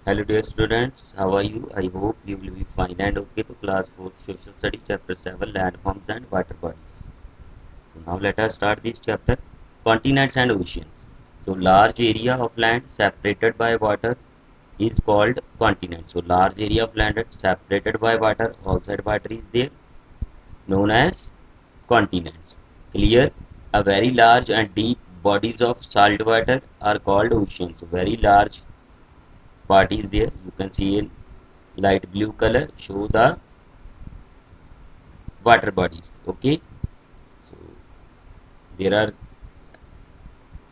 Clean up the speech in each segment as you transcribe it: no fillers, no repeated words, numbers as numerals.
Hello dear students, how are you? I hope you will be fine and okay to class 4th social study chapter 7 landforms and water bodies. So now let us start this chapter. Continents and oceans. So large area of land separated by water is called continent. So large area of land separated by water, outside water is there, known as continents. Clear? A very large and deep bodies of salt water are called oceans. So very large bodies there. You can see in light blue color show the water bodies. Okay, so there are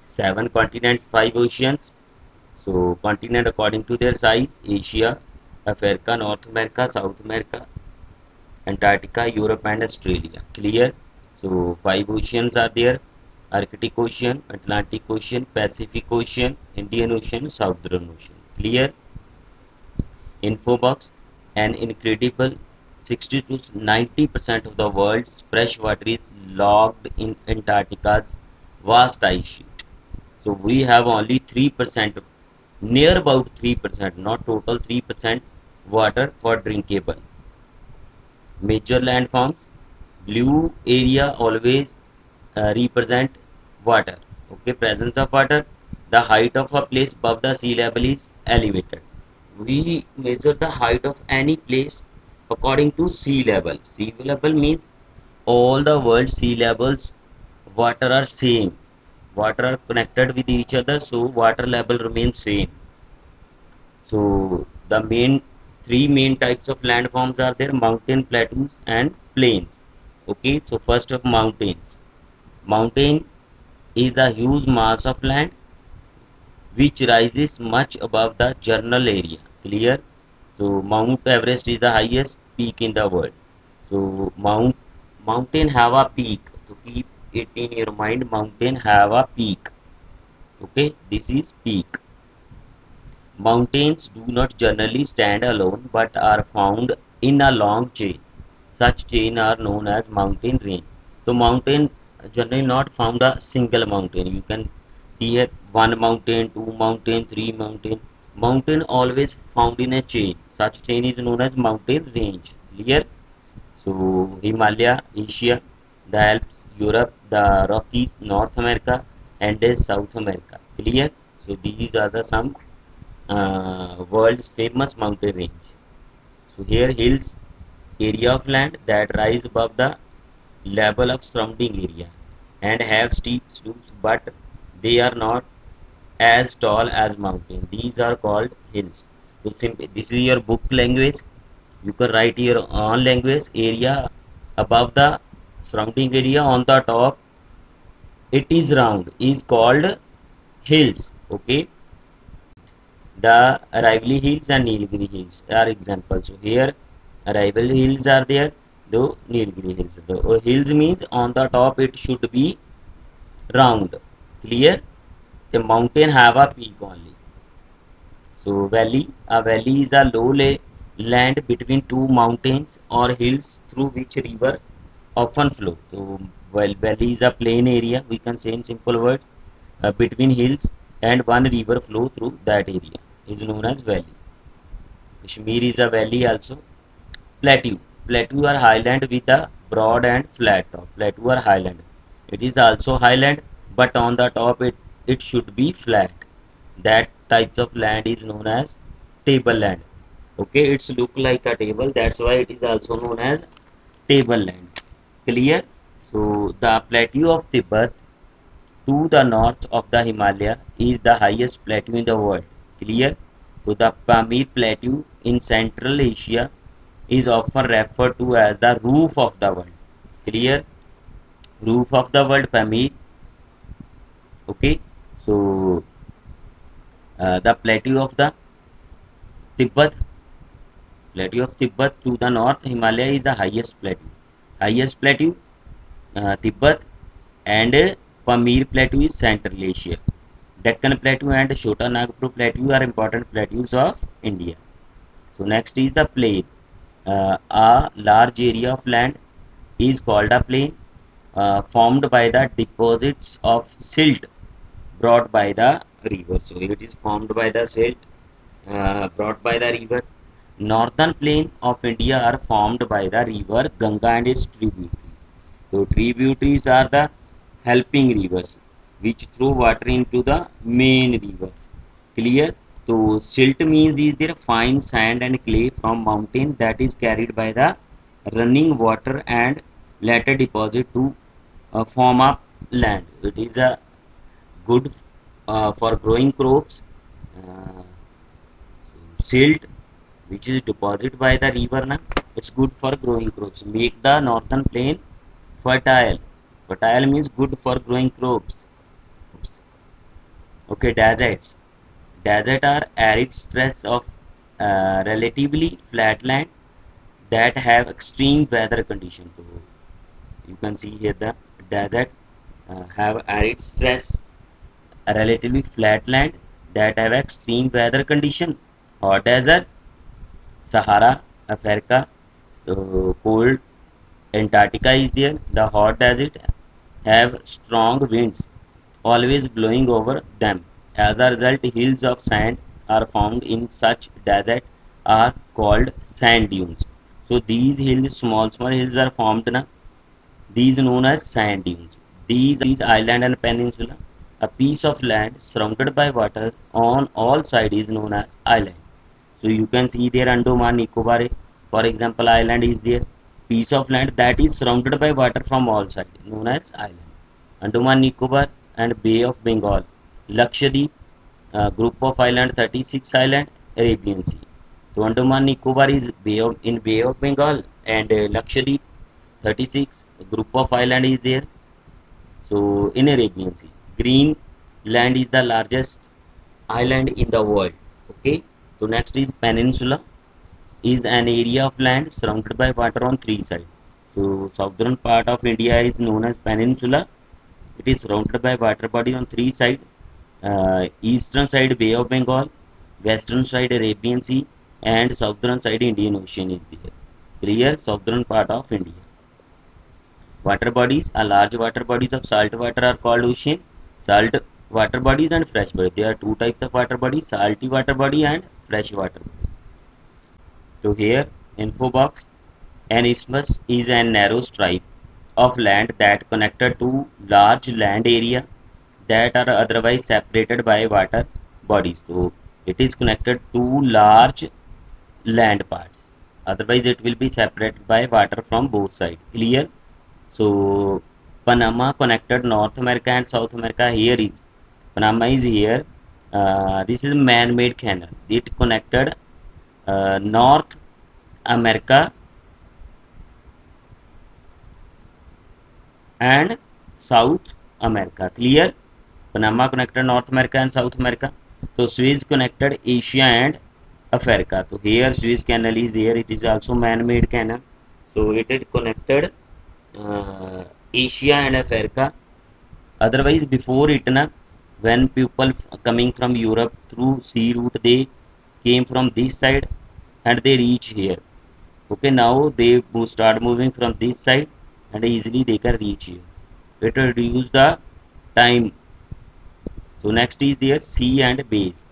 7 continents, 5 oceans. So continent according to their size: Asia, Africa, North America, South America, Antarctica, Europe and Australia. Clear? So 5 oceans are there: Arctic Ocean, Atlantic Ocean, Pacific Ocean, Indian Ocean, Southern Ocean. Clear? Info box. An incredible 60 to 90% of the world's fresh water is logged in Antarctica's vast ice sheet. So we have only 3%, near about 3%, not total 3% water for drinkable. Major landforms: blue area always represent water. Okay, presence of water. The height of a place above the sea level is elevated. We measure the height of any place according to sea level. Sea level means all the world sea levels water are same. Water are connected with each other, so water level remains same. So the three main types of landforms are there: mountain, plateaus and plains. Okay, so first of mountains. Mountain is a huge mass of land which rises much above the general area. Clear? So Mount Everest is the highest peak in the world. So mountain have a peak. So keep it in your mind. Mountain have a peak. Okay, this is peak. Mountains do not generally stand alone but are found in a long chain. Such chain are known as mountain range. So mountain generally not found a single mountain. You can see here one mountain, two mountain, three mountain. Mountain always found in a chain. Such chain is known as mountain range. Clear? So Himalaya, Asia, the Alps, Europe, the Rockies, North America, Andes, South America. Clear? So these are the some world's famous mountain range. So here hills, area of land that rise above the level of surrounding area and have steep slopes, but they are not as tall as mountain. These are called hills. So simply, this is your book language. You can write your own language. Area above the surrounding area on the top, it is round, is called hills. Okay, the Arrival Hills and Nilgiri Hills are examples. So here Arrival Hills are there, though Nilgiri Hills. The hills means on the top it should be round. Clear? The mountain have a peak only. So valley, a valley is a low land between two mountains or hills through which river often flow. So well, valley is a plain area. We can say in simple words, between hills and one river flow through that area is known as valley. Kashmir is a valley also. Plateau. Plateau are highland with a broad and flat top. Plateau are highland. It is also highland, but on the top it should be flat. That types of land is known as tableland. Okay, it's look like a table. That's why it is also known as tableland. Clear? So the plateau of Tibet to the north of the Himalaya is the highest plateau in the world. Clear? So the Pamir Plateau in Central Asia is often referred to as the roof of the world. Clear? Roof of the world, Pamir. Okay. So the Tibet, plateau of Tibet to the north Himalaya is the highest plateau. Highest plateau, Tibet, and Pamir Plateau is Central Asia. Deccan Plateau and Chota Nagpur Plateau are important plateaus of India. So next is the plain. A large area of land is called a plain, formed by the deposits of silt brought by the river. So it is formed by the silt brought by the river. Northern plain of India are formed by the river Ganga and its tributaries. So tributaries are the helping rivers which throw water into the main river. Clear? So silt means is there fine sand and clay from mountain that is carried by the running water and later deposit to form a land. It is a good for growing crops. Uh, Silt which is deposited by the river na, it's good for growing crops, make the northern plain fertile. Fertile means good for growing crops. Okay, deserts. Desert are arid stress of relatively flat land that have extreme weather conditions. So you can see here the desert have arid stress, a relatively flat land that have extreme weather condition. Hot desert, Sahara, Africa, cold Antarctica is there. The hot desert have strong winds always blowing over them. As a result, hills of sand are found in such desert are called sand dunes. So these hills, small hills are formed na. These known as sand dunes. These island and peninsula, a piece of land surrounded by water on all sides is known as island. So you can see there Andaman Nicobar, for example, island is there. Piece of land that is surrounded by water from all sides, known as island. Andaman Nicobar and Bay of Bengal, Lakshadweep, group of island 36 island, Arabian Sea. So Andaman Nicobar is Bay of Bengal and Lakshadweep 36 group of island is there. So in Arabian Sea, Greenland is the largest island in the world. Okay. So next is peninsula is an area of land surrounded by water on three sides. So southern part of India is known as peninsula. It is surrounded by water body on three sides. Eastern side Bay of Bengal, western side Arabian Sea, and southern side Indian Ocean is there. Clear? Southern part of India. Water bodies, a large water bodies of salt water are called ocean. Salt water bodies and fresh body. There are two types of water bodies: salty water body and fresh water body. So here, info box. An isthmus is a narrow stripe of land that connected to large land area that are otherwise separated by water bodies. So it is connected to large land parts. Otherwise, it will be separated by water from both sides. Clear? So Panama connected North America and South America. Here is Panama is here. This is man-made canal. It connected North America and South America. Clear? Panama connected North America and South America. So Suez connected Asia and Africa. So here Suez Canal is here. It is also man-made canal. So it is connected Asia and Africa. Otherwise, before it, na, when people coming from Europe through sea route, they came from this side and they reach here. Okay, now they start moving from this side and easily they can reach here. It will reduce the time. So next is there sea and bays.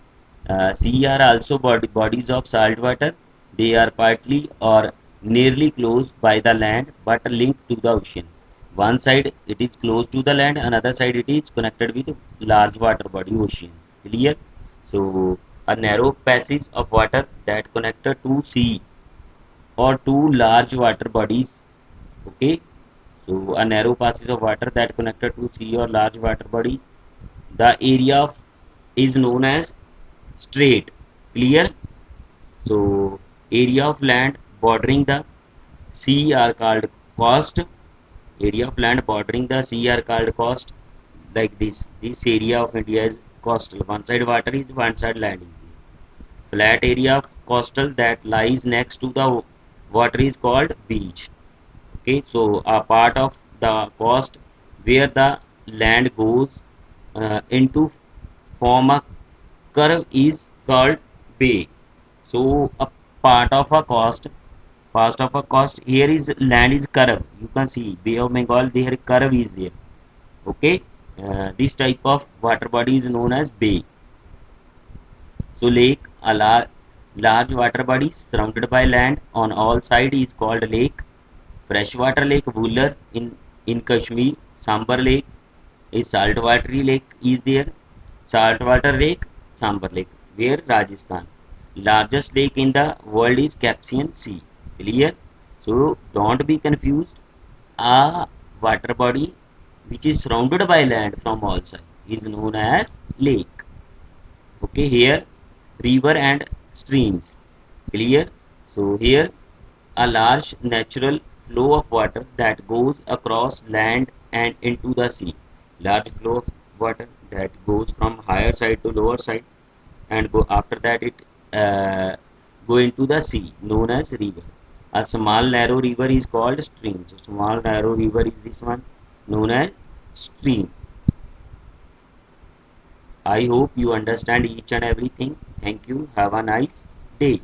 Sea are also bodies of salt water. They are partly or nearly close by the land but linked to the ocean. One side it is close to the land, another side it is connected with large water body oceans. Clear? So a narrow passage of water that connected to sea or two large water bodies. Okay. So a narrow passage of water that connected to sea or large water body. The area of is known as strait. Clear? So area of land bordering the sea are called coast. Area of land bordering the sea are called coast. Like this area of India is coastal. One side water is, one side land is. Flat area of coastal that lies next to the water is called beach. Okay, so a part of the coast where the land goes into form a curve is called bay. So a part of a coast here is land is curve. You can see Bay of Bengal there curve is there. Okay, this type of water body is known as bay. So lake, a large water body surrounded by land on all sides, is called lake. Freshwater lake Wular in Kashmir. Sambar lake is saltwater lake is there. Saltwater lake Sambar lake. Where? Rajasthan. Largest lake in the world is Caspian Sea. Clear? So don't be confused. A water body which is surrounded by land from all sides is known as lake. Okay, here river and streams. Clear? So here a large natural flow of water that goes across land and into the sea. Large flow of water that goes from higher side to lower side and go after that it go into the sea, known as river. A small narrow river is called stream. So small narrow river is this one, known as stream. I hope you understand each and everything. Thank you. Have a nice day.